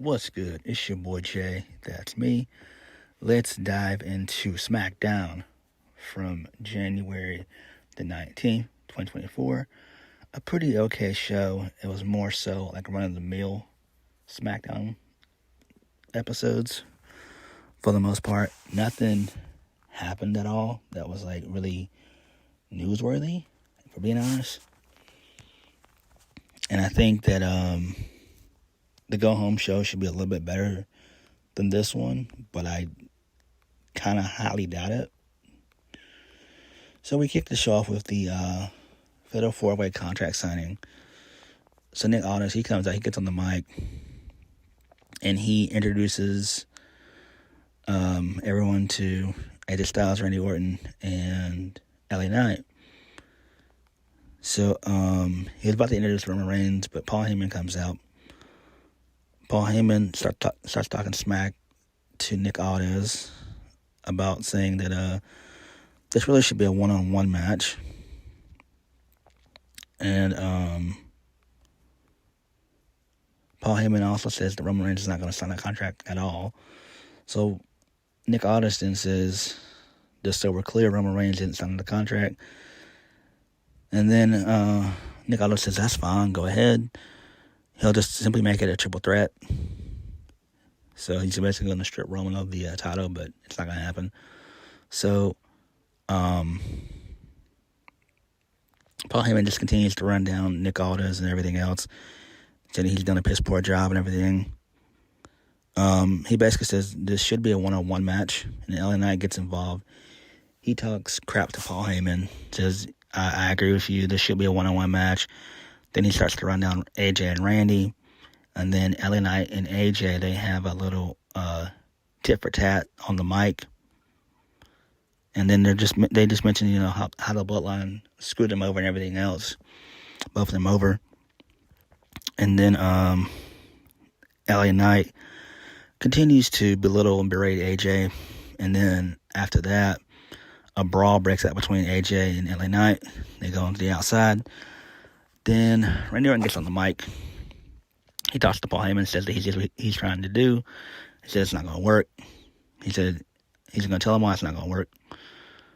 What's good? It's your boy Jay. That's me. Let's dive into Smackdown from January the 19th, 2024. A pretty okay show. It was more so like run-of-the-mill Smackdown episodes for the most part. Nothing happened at all that was like really newsworthy, for being honest. And I think that the go-home show should be a little bit better than this one, but I kind of highly doubt it. So we kicked the show off with the Fatal 4-Way contract signing. So Nick Aldis, he comes out, he gets on the mic, and he introduces everyone to AJ Styles, Randy Orton, and LA Knight. So he was about to introduce Roman Reigns, but Paul Heyman comes out. Paul Heyman starts talking smack to Nick Aldis about saying that this really should be a one-on-one match. And Paul Heyman also says that Roman Reigns is not going to sign a contract at all. So Nick Aldis then says, just so we're clear, Roman Reigns didn't sign the contract. And then Nick Aldis says, that's fine, go ahead. He'll just simply make it a triple threat. So he's basically going to strip Roman of the title, but it's not going to happen. So Paul Heyman just continues to run down Nick Aldis and everything else, saying he's done a piss poor job and everything. He basically says this should be a one-on-one match, and LA Knight gets involved. He talks crap to Paul Heyman, says, I agree with you, this should be a one-on-one match. Then he starts to run down AJ and Randy. And then LA Knight and AJ, they have a little tit for tat on the mic. And then they just mention, how the Bloodline screwed them over and everything else. Both of them over. And then LA Knight continues to belittle and berate AJ. And then after that, a brawl breaks out between AJ and LA Knight. They go into the outside. Then Randy Orton gets on the mic. He talks to Paul Heyman, says that he's trying to do. He says it's not going to work. He said he's going to tell him why it's not going to work.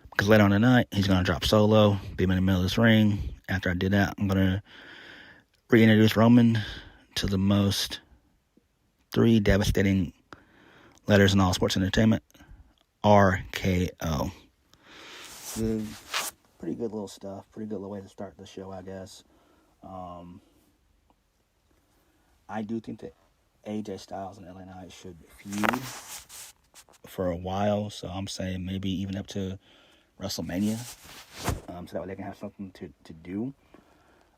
Because later on tonight, he's going to drop Solo, be him in the middle of this ring. After I do that, I'm going to reintroduce Roman to the most 3 devastating letters in all sports entertainment. RKO. So, pretty good little stuff. Pretty good little way to start the show, I guess. I do think that AJ Styles and LA Knight should feud for a while. So I'm saying maybe even up to WrestleMania. So that way they can have something to do.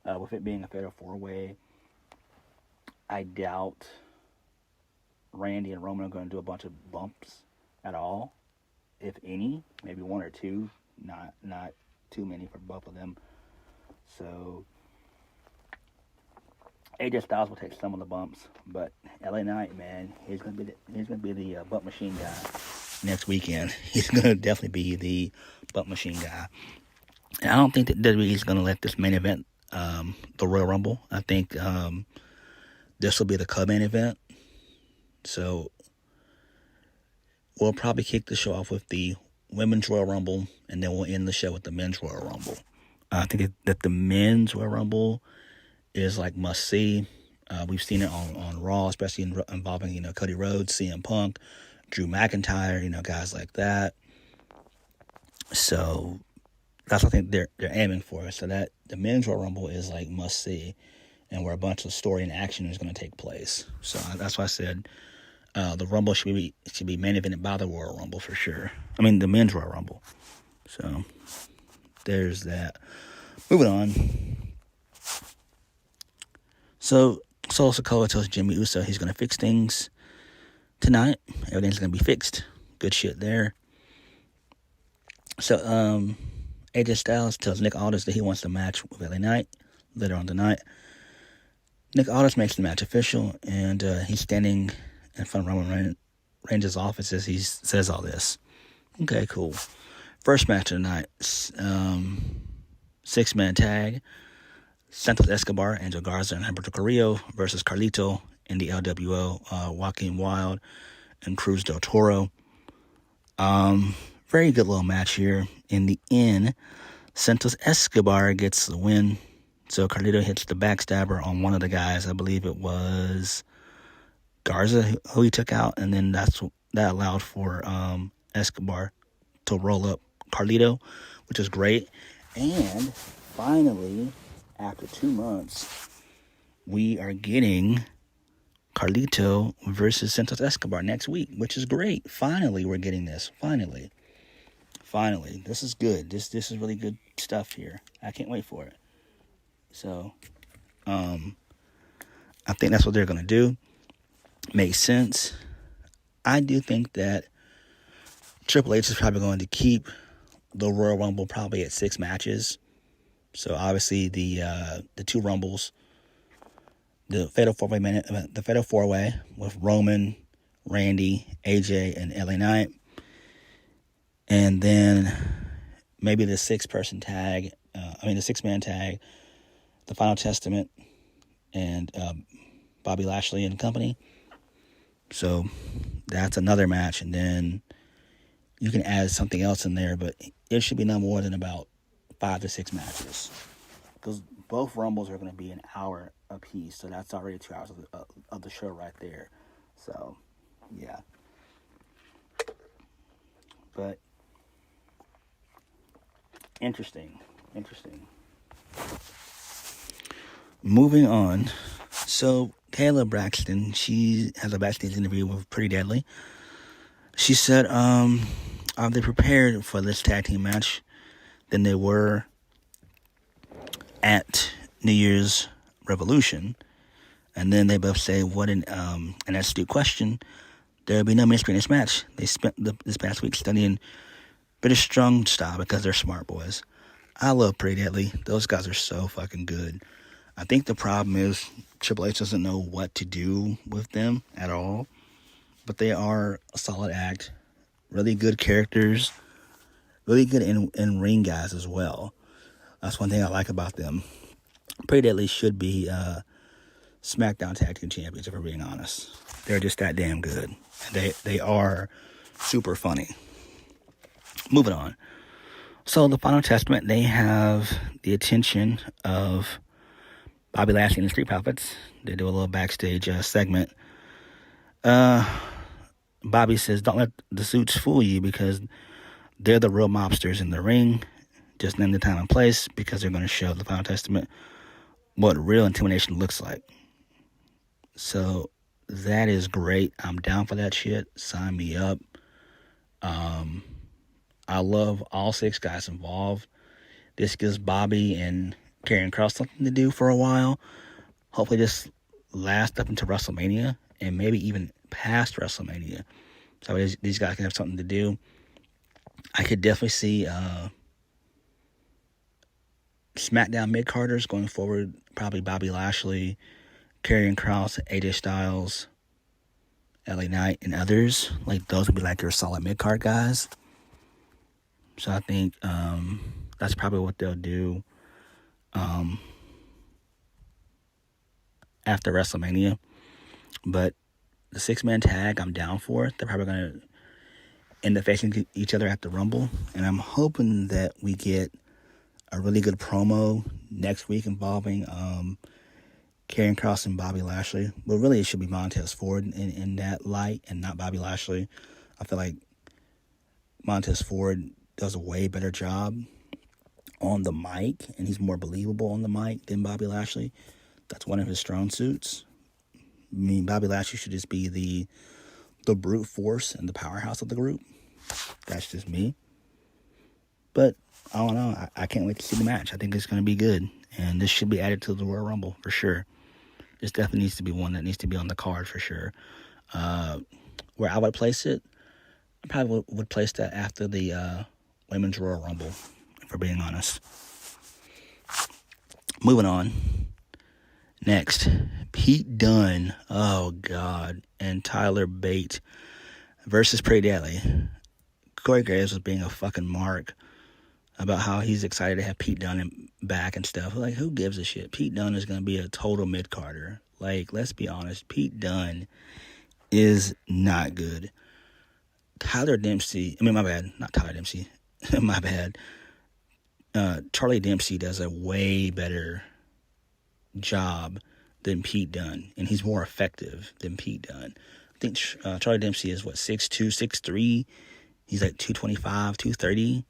With it being a Fatal 4-Way, I doubt Randy and Roman are going to do a bunch of bumps at all. If any, maybe 1 or 2. Not too many for both of them. So AJ Styles will take some of the bumps, but LA Knight, man, he's gonna be the bump machine guy next weekend. He's gonna definitely be the bump machine guy. And I don't think that WWE is gonna let this main event, the Royal Rumble. I think this will be the co-main event. So we'll probably kick the show off with the Women's Royal Rumble, and then we'll end the show with the Men's Royal Rumble. I think that the Men's Royal Rumble is like must see. We've seen it on Raw, especially involving Cody Rhodes, CM Punk, Drew McIntyre, guys like that. So that's what I think they're aiming for. So that the Men's Royal Rumble is like must see, and where a bunch of story and action is going to take place. So that's why I said the Rumble should be main evented by the Royal Rumble for sure. I mean the Men's Royal Rumble. So there's that. Moving on. So Solo Sikoa tells Jimmy Uso he's going to fix things tonight. Everything's going to be fixed. Good shit there. So AJ Styles tells Nick Aldis that he wants to match with LA Knight later on tonight. Nick Aldis makes the match official, and he's standing in front of Roman Reigns' office as he says all this. Okay, cool. First match of the night, 6-man tag. Santos Escobar, Angel Garza, and Humberto Carrillo versus Carlito in the LWO, Joaquin Wilde and Cruz del Toro. Very good little match here. In the end, Santos Escobar gets the win. So Carlito hits the backstabber on one of the guys. I believe it was Garza who he took out, and then that allowed for Escobar to roll up Carlito, which is great. And finally, after 2 months, we are getting Carlito versus Santos Escobar next week, which is great. Finally, we're getting this. Finally. This is good. This is really good stuff here. I can't wait for it. So, I think that's what they're going to do. Makes sense. I do think that Triple H is probably going to keep the Royal Rumble probably at 6 matches. So obviously the 2 Rumbles, the Fatal 4-Way with Roman, Randy, AJ, and LA Knight, and then maybe the 6-man tag, the Final Testament, and Bobby Lashley and company. So that's another match, and then you can add something else in there, but it should be no more than about 5 to 6 matches, because both Rumbles are going to be an hour apiece, so that's already 2 hours of the show right there. So, yeah. But interesting. Moving on. So Kayla Braxton, she has a backstage interview with Pretty Deadly. She said, they prepared for this tag team match than they were at New Year's Revolution. And then they both say, what an astute question. There'll be no mystery in this match. They spent this past week studying British strong style because they're smart boys. I love Pretty Deadly. Those guys are so fucking good. I think the problem is Triple H doesn't know what to do with them at all. But they are a solid act. Really good characters. Really good in-ring guys as well. That's one thing I like about them. Pretty Deadly should be Smackdown Tag Team Champions, if we're being honest. They're just that damn good. They are super funny. Moving on. So the Final Testament, they have the attention of Bobby Lashley and the Street Profits. They do a little backstage segment. Bobby says, don't let the suits fool you because they're the real mobsters in the ring. Just name the time and place because they're going to show the Final Testament what real intimidation looks like. So that is great. I'm down for that shit. Sign me up. I love all 6 guys involved. This gives Bobby and Karrion Kross something to do for a while. Hopefully this lasts up into WrestleMania and maybe even past WrestleMania. So these guys can have something to do. I could definitely see SmackDown mid-carders going forward. Probably Bobby Lashley, Karrion Kross, AJ Styles, LA Knight, and others. Like, those would be like your solid mid-card guys. So I think that's probably what they'll do after WrestleMania. But the 6-man tag, I'm down for it. They're probably going to end up facing each other at the Rumble. And I'm hoping that we get a really good promo next week involving Karrion Kross and Bobby Lashley. But really, it should be Montez Ford in that light and not Bobby Lashley. I feel like Montez Ford does a way better job on the mic, and he's more believable on the mic than Bobby Lashley. That's one of his strong suits. I mean, Bobby Lashley should just be the brute force and the powerhouse of the group. That's just me. But I don't know. I can't wait to see the match. I think it's going to be good, and this should be added to the Royal Rumble for sure. This definitely needs to be one that needs to be on the card for sure. Where I would place it, I probably would place that after the Women's Royal Rumble, if we're being honest. Moving on. Next, Pete Dunne, oh God, and Tyler Bate versus Pretty Deadly. Corey Graves was being a fucking mark. about how he's excited to have Pete Dunne back and stuff. Like, who gives a shit? Pete Dunne is going to be a total mid-carder. Like, let's be honest. Pete Dunne is not good. Tyler Dempsey, I mean, my bad, not Tyler Dempsey. My bad. Charlie Dempsey does a way better job than Pete Dunne, and he's more effective than Pete Dunne. I think Charlie Dempsey is, 6'2", 6'3". He's like 225, 230.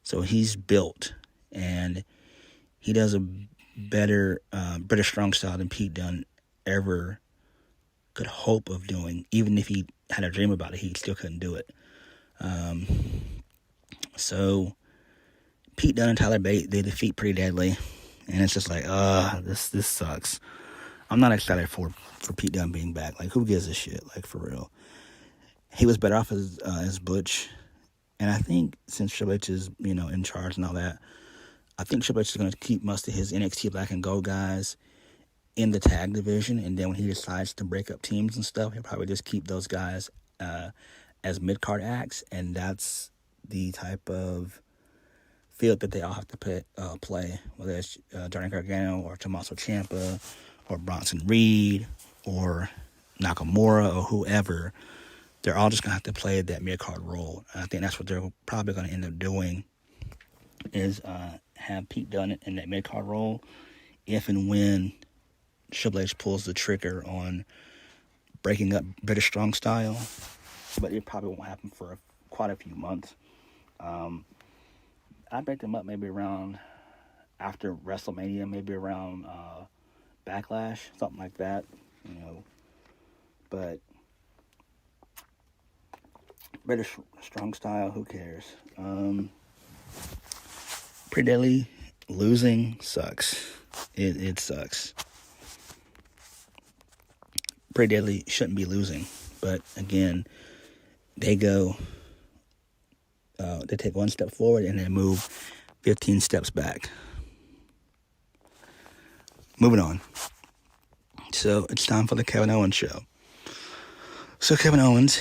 So he's built, and he does a better British strong style than Pete Dunne ever could hope of doing. Even if he had a dream about it, he still couldn't do it. So Pete Dunne and Tyler Bate, they defeat Pretty Deadly, and it's just like, this sucks. I'm not excited for Pete Dunne being back. Like, who gives a shit? Like, for real. He was better off as Butch. And I think since Triple H is, in charge and all that, I think Triple H is going to keep most of his NXT Black and Gold guys in the tag division. And then when he decides to break up teams and stuff, he'll probably just keep those guys as mid-card acts. And that's the type of field that they all have to play, whether it's Johnny Gargano or Tommaso Ciampa or Bronson Reed or Nakamura or whoever. They're all just going to have to play that mid-card role. I think that's what they're probably going to end up doing, is have Pete Dunne in that mid-card role if and when Triple H pulls the trigger on breaking up British Strong Style. But it probably won't happen for quite a few months. I'd break them up maybe around after WrestleMania, maybe around Backlash, something like that, But British Strong Style, who cares? Pretty Deadly losing sucks. It sucks. Pretty Deadly shouldn't be losing, but again, they take one step forward and they move 15 steps back. Moving on. So it's time for the Kevin Owens show. So Kevin Owens,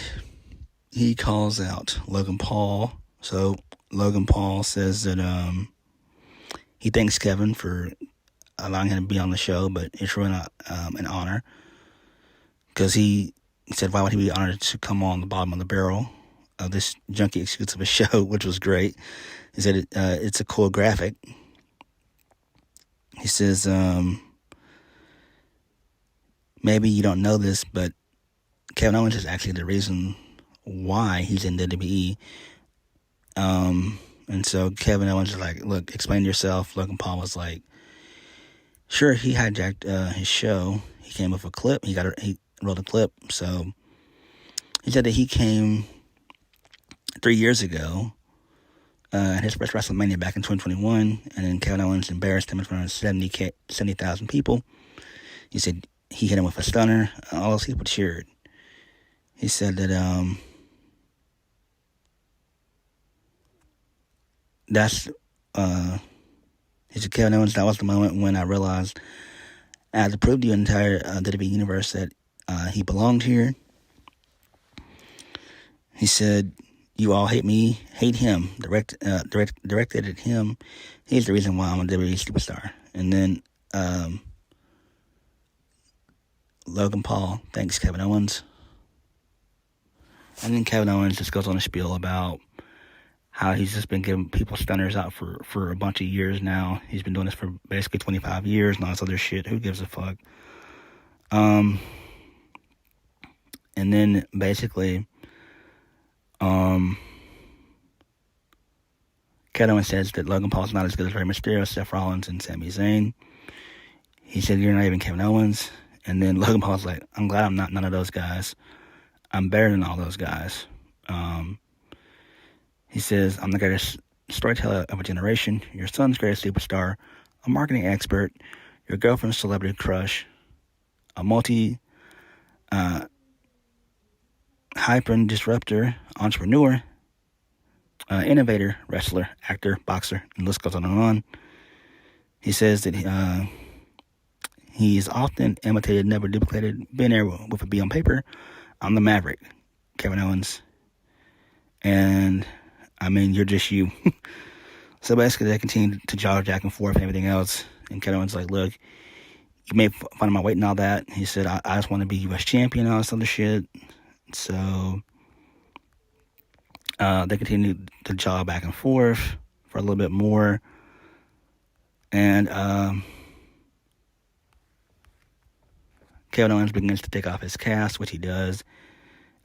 he calls out Logan Paul. So Logan Paul says that he thanks Kevin for allowing him to be on the show, but it's really not an honor, because he said, why would he be honored to come on the bottom of the barrel of this junky exclusive show, which was great. He said it's a cool graphic. He says, maybe you don't know this, but Kevin Owens is actually the reason why he's in WWE. And so Kevin Owens is like, look, explain yourself. Logan Paul was like, sure, he hijacked his show. He came with a clip. He wrote a clip. So he said that he came 3 years ago at his first WrestleMania back in 2021, and then Kevin Owens embarrassed him in front of 70,000 people. He said he hit him with a stunner. All those people cheered. He said that he said, Kevin Owens, that was the moment when I realized I had to prove to the entire WWE universe that he belonged here. He said, you all hate me, hate him, directed at him. He's the reason why I'm a WWE superstar. And then Logan Paul thanks Kevin Owens. And then Kevin Owens just goes on a spiel about how he's just been giving people stunners out for a bunch of years now. He's been doing this for basically 25 years and all this other shit. Who gives a fuck? And then basically, Kevin Owens says that Logan Paul's not as good as Rey Mysterio, Seth Rollins, and Sami Zayn. He said, you're not even Kevin Owens. And then Logan Paul's like, I'm glad I'm not none of those guys. I'm better than all those guys. He says, I'm the greatest storyteller of a generation, your son's greatest superstar, a marketing expert, your girlfriend's celebrity crush, a hyper disruptor, entrepreneur, innovator, wrestler, actor, boxer, and the list goes on and on. He says that he's often imitated, never duplicated, been there with a B on paper. I'm the Maverick, Kevin Owens. And, I mean, you're just you. So basically, they continue to jog back and forth and everything else. And Kevin Owens like, look, you made fun of my weight and all that. He said, I just want to be U.S. champion and all this other shit. So they continue to jog back and forth for a little bit more. And Kevin Owens begins to take off his cast, which he does.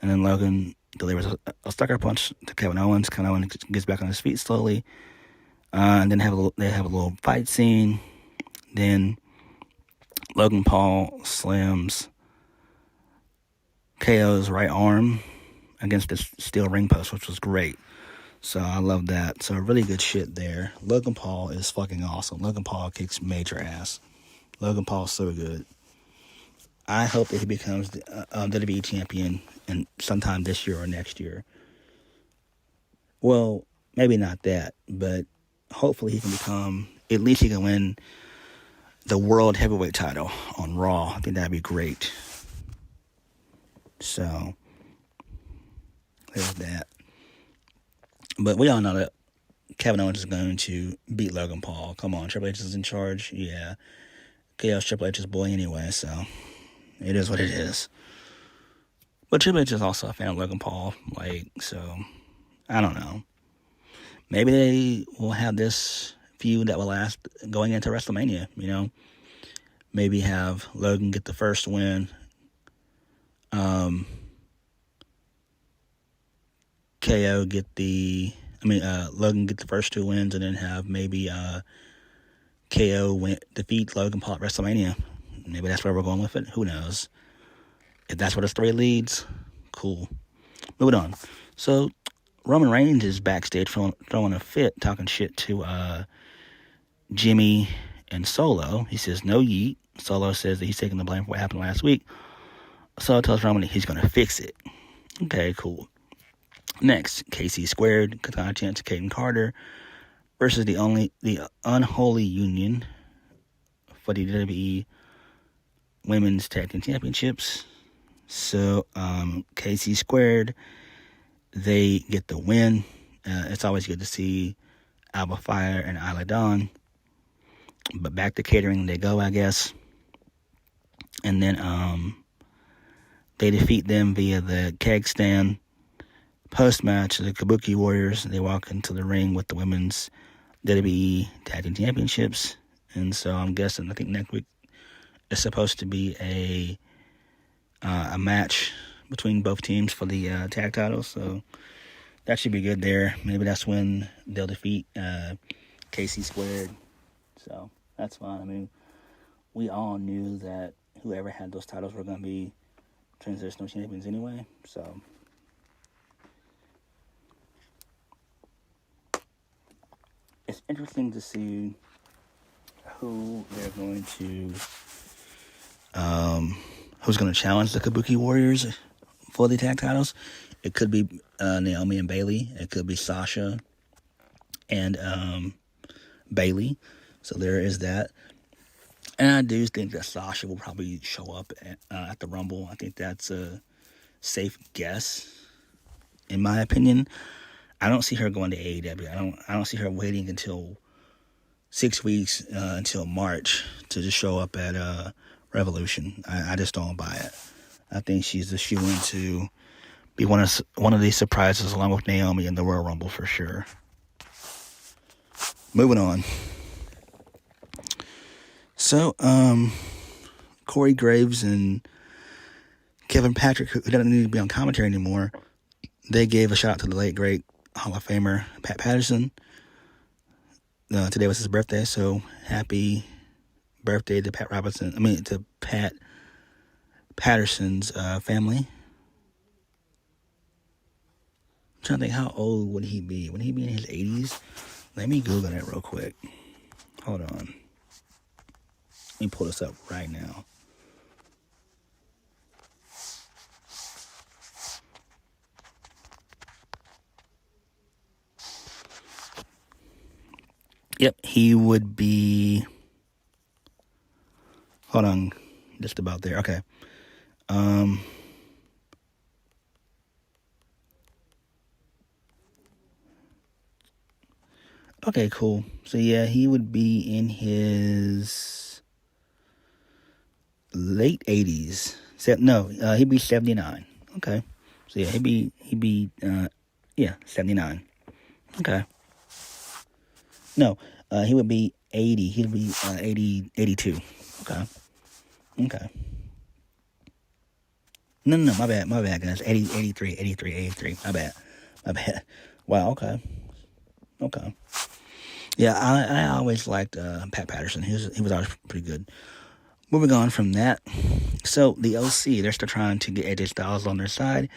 And then Logan delivers a sucker punch to Kevin Owens. Kevin Owens gets back on his feet slowly. And then they have a little fight scene. Then Logan Paul slams KO's right arm against the steel ring post, which was great. So I love that. So really good shit there. Logan Paul is fucking awesome. Logan Paul kicks major ass. Logan Paul's so good. I hope that he becomes the WWE champion in sometime this year or next year. Well, maybe not that, but hopefully he can become, at least he can win the World Heavyweight title on Raw. I think that'd be great. So, there's that. But we all know that Kevin Owens is going to beat Logan Paul. Come on, Triple H is in charge. Yeah. KO's Triple H's boy anyway, so it is what it is. But Triple H is also a fan of Logan Paul. So, I don't know. Maybe they will have this feud that will last going into WrestleMania, you know. Maybe have Logan get the first win. Logan get the first 2 wins, and then have maybe KO defeat Logan Paul at WrestleMania. Maybe that's where we're going with it. Who knows? If that's where the story leads, cool. Moving on. So, Roman Reigns is backstage throwing a fit, talking shit to Jimmy and Solo. He says, no yeet. Solo says that he's taking the blame for what happened last week. Solo tells Roman that he's going to fix it. Okay, cool. Next, KC Squared, Katana Chance, Caden Carter versus the unholy union for the WWE Women's Tag Team Championships. So, KC Squared, they get the win. It's always good to see Alba Fire and Isla Dawn. But back to catering they go, I guess. And then they defeat them via the keg stand. Post-match, the Kabuki Warriors, they walk into the ring with the women's WWE Tag Team Championships. And so I'm guessing, I think next week is supposed to be a match between both teams for the tag titles. So that should be good there. Maybe that's when they'll defeat KC Squared. So that's fine. I mean, we all knew that whoever had those titles were going to be transitional champions anyway. So it's interesting to see who they're going to, who's going to challenge the Kabuki Warriors for the tag titles. It could be Naomi and Bayley. It could be Sasha and Bayley. So there is that. And I do think that Sasha will probably show up at the Rumble. I think that's a safe guess, in my opinion. I don't see her going to AEW. I don't see her waiting until 6 weeks until March to just show up at Revolution. I just don't buy it. I think she's the shoe-in to be one of these surprises along with Naomi in the Royal Rumble for sure. Moving on. So, Corey Graves and Kevin Patrick, who doesn't need to be on commentary anymore, they gave a shout out to the late great Hall of Famer Pat Patterson. Today was his birthday, so happy birthday to Pat Patterson's family. I'm trying to think, how old would he be? Would he be in his 80s? Let me Google that real quick. Hold on. Let me pull this up right now. Yep, he would be... Hold on. Just about there. Okay. Okay, cool. So yeah, he would be in his late 80s. He'd be 79. Okay. So yeah, he'd be 79. Okay. No, he would be 80. He'd be 82. Okay. Okay. No, my bad, guys. 83. My bad. Wow, okay. Yeah, I always liked Pat Patterson. He was always pretty good. Moving on from that, so the OC, they're still trying to get AJ Styles on their side.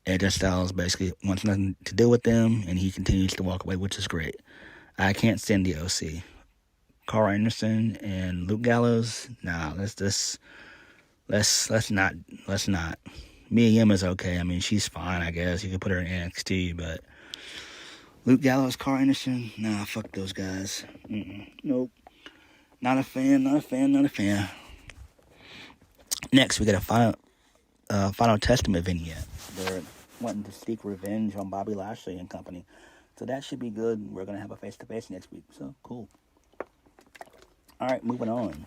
AJ Styles basically wants nothing to do with them, and he continues to walk away, which is great. I can't stand the OC. Carl Anderson and Luke Gallows, nah, let's not. Mia Yim is okay. I mean, she's fine, I guess. You could put her in NXT, but Luke Gallows, Carl Anderson, nah, fuck those guys. Nope. Not a fan. Next, we got a Final Testament vignette. They're wanting to seek revenge on Bobby Lashley and company. So that should be good. We're going to have a face-to-face next week. So, cool. All right, moving on.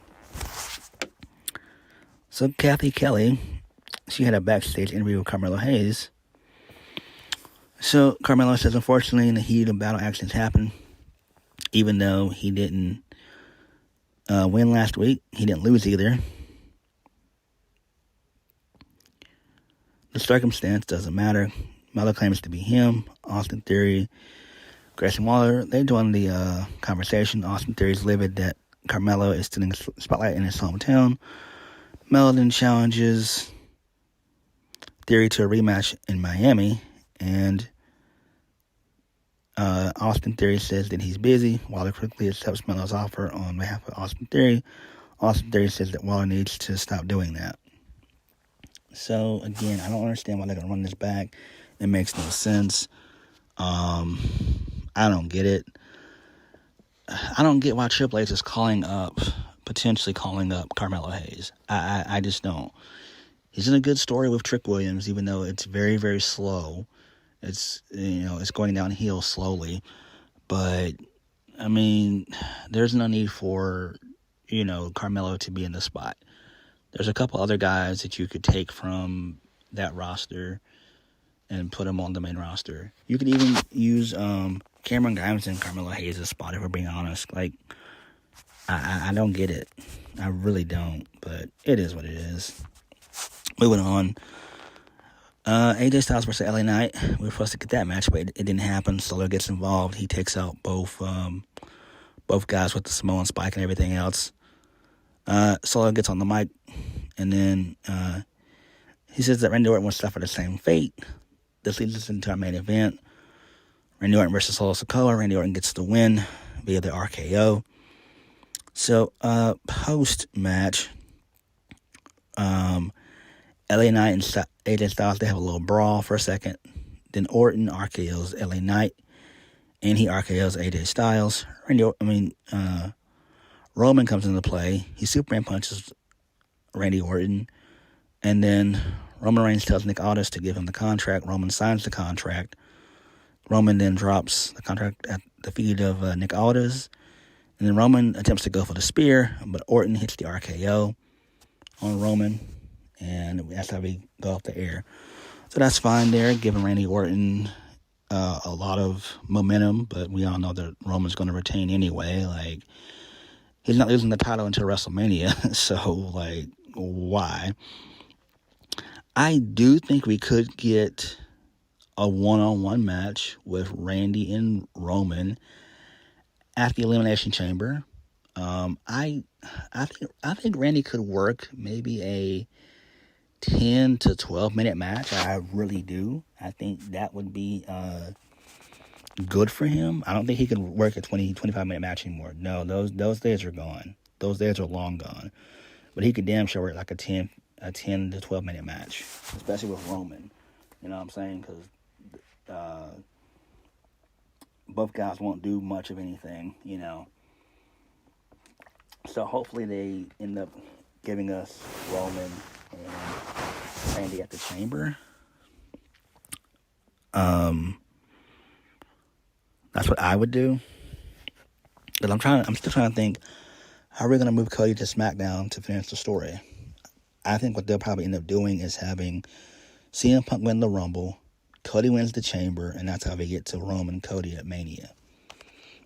So, Kathy Kelly, she had a backstage interview with Carmelo Hayes. So, Carmelo says, unfortunately, in the heat of battle, accidents happen. Even though he didn't win last week, he didn't lose either. The circumstance doesn't matter. Melo claims to be him. Austin Theory, Grayson Waller, they joined the conversation. Austin Theory's livid that Carmelo is stealing the spotlight in his hometown. Melo then challenges Theory to a rematch in Miami, and Austin Theory says that he's busy. Waller quickly accepts Melo's offer on behalf of Austin Theory. Austin Theory says that Waller needs to stop doing that. So, again, I don't understand why they're going to run this back. It makes no sense. I don't get it. I don't get why Triple H is potentially calling up Carmelo Hayes. I just don't. He's in a good story with Trick Williams, even though it's very, very slow. It's going downhill slowly. But, I mean, there's no need for, Carmelo to be in the spot. There's a couple other guys that you could take from that roster and put them on the main roster. You could even use Cameron Grimes and Carmelo Hayes' spot, if we're being honest. Like, I don't get it. I really don't. But it is what it is. Moving on. AJ Styles versus LA Knight. We were supposed to get that match, but it didn't happen. Solo gets involved. He takes out both guys with the Samoan spike and everything else. Solo gets on the mic, and then he says that Randy Orton will suffer the same fate. This leads us into our main event. Randy Orton versus Solo Sikoa. Randy Orton gets the win via the RKO. So, post-match, LA Knight and AJ Styles, they have a little brawl for a second. Then Orton RKOs LA Knight, and he RKOs AJ Styles. Roman comes into play. He Superman punches Randy Orton. And then Roman Reigns tells Nick Aldis to give him the contract. Roman signs the contract. Roman then drops the contract at the feet of Nick Aldis. And then Roman attempts to go for the spear, but Orton hits the RKO on Roman. And that's how we go off the air. So that's fine there, giving Randy Orton a lot of momentum. But we all know that Roman's going to retain anyway. Like, he's not losing the title until WrestleMania. So, like, why? I do think we could get a one-on-one match with Randy and Roman at the Elimination Chamber. I think Randy could work maybe a 10 to 12 minute match. I really do. I think that would be good for him. I don't think he could work a 20, 25 minute match anymore. No, those days are gone. Those days are long gone. But he could damn sure work like a 10 to 12 minute match, especially with Roman. You know what I'm saying? Because both guys won't do much of anything, So hopefully they end up giving us Roman and Randy at the Chamber. That's what I would do. But I'm still trying to think, how are we going to move Cody to SmackDown to finish the story? I think what they'll probably end up doing is having CM Punk win the Rumble, Cody wins the Chamber, and that's how they get to Roman and Cody at Mania.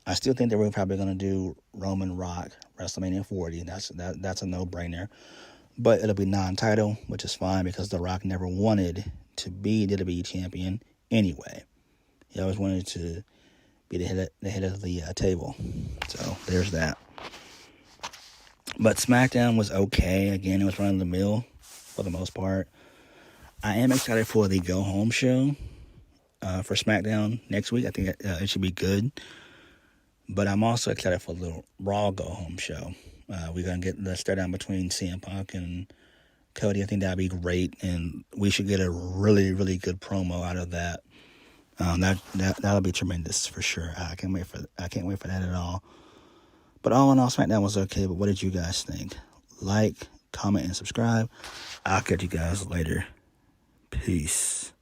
I still think that we're probably going to do Roman Rock WrestleMania 40. That's a no-brainer. But it'll be non-title, which is fine because The Rock never wanted to be WWE champion anyway. He always wanted to be the head of the table. So there's that. But SmackDown was okay. Again, it was run of the mill for the most part. I am excited for the Go Home show for SmackDown next week. I think it should be good. But I'm also excited for the Raw Go Home show. We're going to get the stare down between CM Punk and Cody. I think that'd be great. And we should get a really, really good promo out of that. That'll be tremendous for sure. I can't wait for that at all. But all in all, SmackDown was okay. But what did you guys think? Like, comment, and subscribe. I'll catch you guys later. Peace.